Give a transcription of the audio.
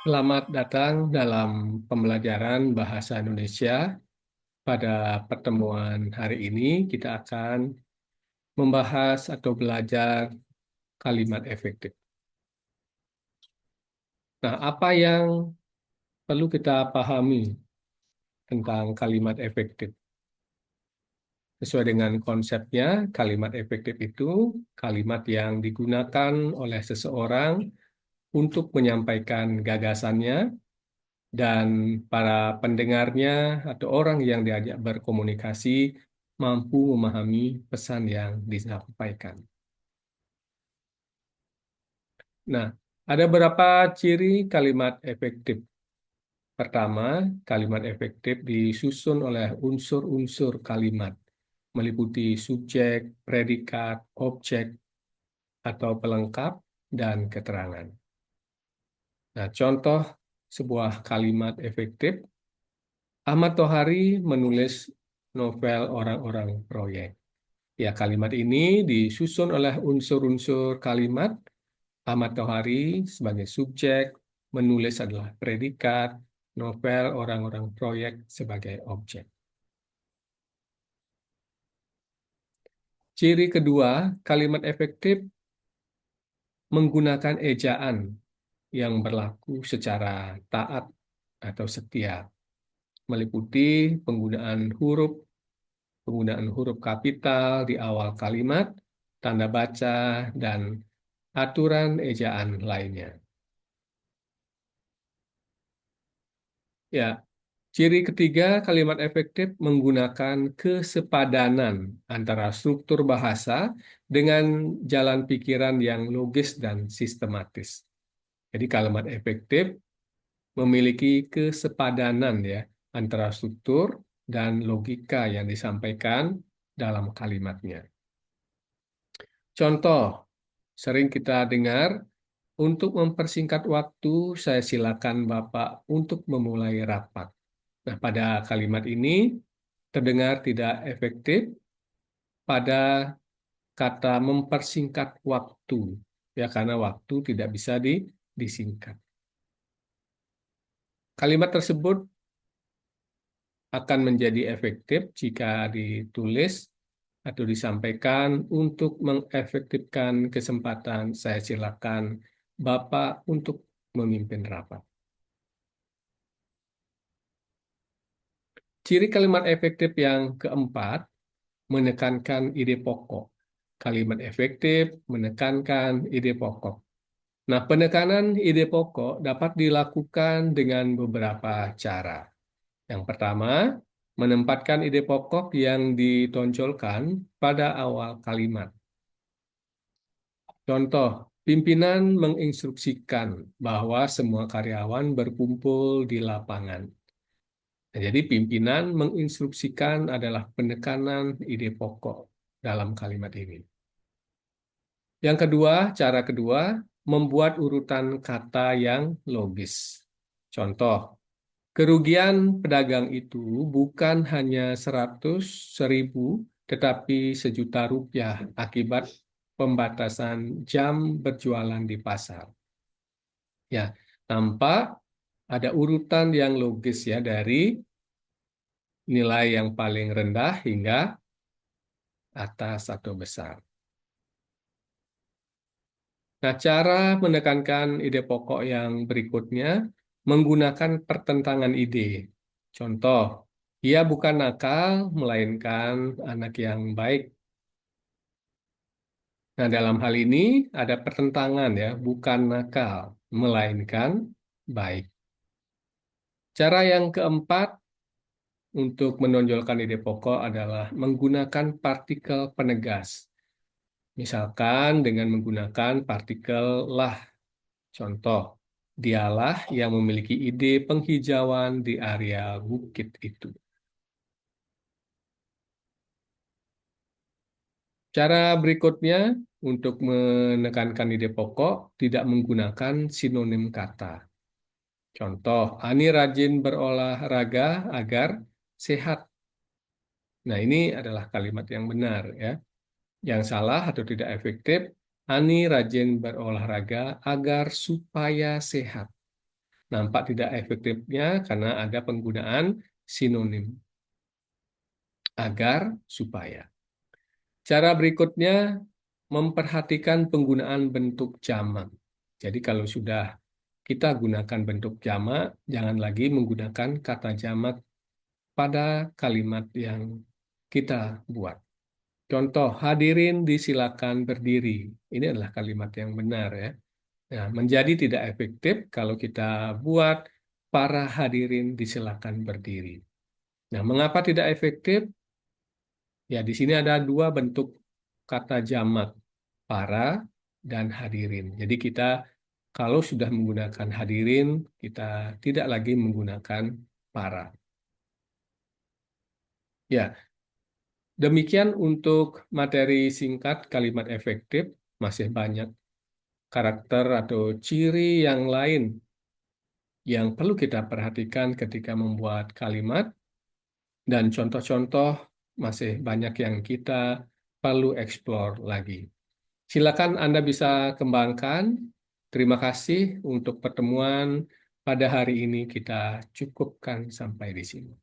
Selamat datang dalam pembelajaran Bahasa Indonesia. Pada pertemuan hari ini, kita akan membahas atau belajar kalimat efektif. Nah, apa yang perlu kita pahami tentang kalimat efektif? Sesuai dengan konsepnya, kalimat efektif itu kalimat yang digunakan oleh seseorang untuk menyampaikan gagasannya dan para pendengarnya atau orang yang diajak berkomunikasi mampu memahami pesan yang disampaikan. Nah, ada beberapa ciri kalimat efektif. Pertama, kalimat efektif disusun oleh unsur-unsur kalimat, meliputi subjek, predikat, objek, atau pelengkap, dan keterangan. Nah, contoh sebuah kalimat efektif. Ahmad Tohari menulis novel Orang-orang Proyek. Ya, kalimat ini disusun oleh unsur-unsur kalimat. Ahmad Tohari sebagai subjek, menulis adalah predikat, novel Orang-orang Proyek sebagai objek. Ciri kedua, kalimat efektif menggunakan ejaan yang berlaku secara taat atau setia, meliputi penggunaan huruf kapital di awal kalimat, tanda baca, dan aturan ejaan lainnya. Ya, ciri ketiga kalimat efektif menggunakan kesepadanan antara struktur bahasa dengan jalan pikiran yang logis dan sistematis. Jadi kalimat efektif memiliki kesepadanan ya antara struktur dan logika yang disampaikan dalam kalimatnya. Contoh, sering kita dengar, untuk mempersingkat waktu, saya silakan Bapak untuk memulai rapat. Nah, pada kalimat ini terdengar tidak efektif pada kata mempersingkat waktu, ya karena waktu tidak bisa disingkat. Kalimat tersebut akan menjadi efektif jika ditulis atau disampaikan untuk mengefektifkan kesempatan saya silakan Bapak untuk memimpin rapat. Ciri kalimat efektif yang keempat, menekankan ide pokok. Kalimat efektif menekankan ide pokok. Nah, penekanan ide pokok dapat dilakukan dengan beberapa cara. Yang pertama, menempatkan ide pokok yang ditonjolkan pada awal kalimat. Contoh, pimpinan menginstruksikan bahwa semua karyawan berkumpul di lapangan. Nah, jadi pimpinan menginstruksikan adalah penekanan ide pokok dalam kalimat ini. Yang kedua, cara kedua, membuat urutan kata yang logis. Contoh, kerugian pedagang itu bukan hanya 100, 1000, tetapi sejuta rupiah akibat pembatasan jam berjualan di pasar. Ya, tampak ada urutan yang logis ya dari nilai yang paling rendah hingga atas atau besar. Nah, cara menekankan ide pokok yang berikutnya menggunakan pertentangan ide. Contoh, ia bukan nakal, melainkan anak yang baik. Nah, dalam hal ini ada pertentangan ya, bukan nakal, melainkan baik. Cara yang keempat untuk menonjolkan ide pokok adalah menggunakan partikel penegas. Misalkan dengan menggunakan partikel lah. Contoh, dialah yang memiliki ide penghijauan di area bukit itu. Cara berikutnya untuk menekankan ide pokok tidak menggunakan sinonim kata. Contoh, Ani rajin berolahraga agar sehat. Nah, ini adalah kalimat yang benar ya. Yang salah atau tidak efektif, Ani rajin berolahraga agar supaya sehat. Nampak tidak efektifnya karena ada penggunaan sinonim. Agar, supaya. Cara berikutnya, memperhatikan penggunaan bentuk jamak. Jadi kalau sudah kita gunakan bentuk jamak, jangan lagi menggunakan kata jamak pada kalimat yang kita buat. Contoh, hadirin disilakan berdiri. Ini adalah kalimat yang benar ya. Nah, menjadi tidak efektif kalau kita buat para hadirin disilakan berdiri. Nah, mengapa tidak efektif? Ya, di sini ada dua bentuk kata jamak, para dan hadirin. Jadi kita kalau sudah menggunakan hadirin, kita tidak lagi menggunakan para. Ya, demikian untuk materi singkat kalimat efektif. Masih banyak karakter atau ciri yang lain yang perlu kita perhatikan ketika membuat kalimat, dan contoh-contoh masih banyak yang kita perlu explore lagi. Silakan Anda bisa kembangkan. Terima kasih untuk pertemuan pada hari ini. Kita cukupkan sampai di sini.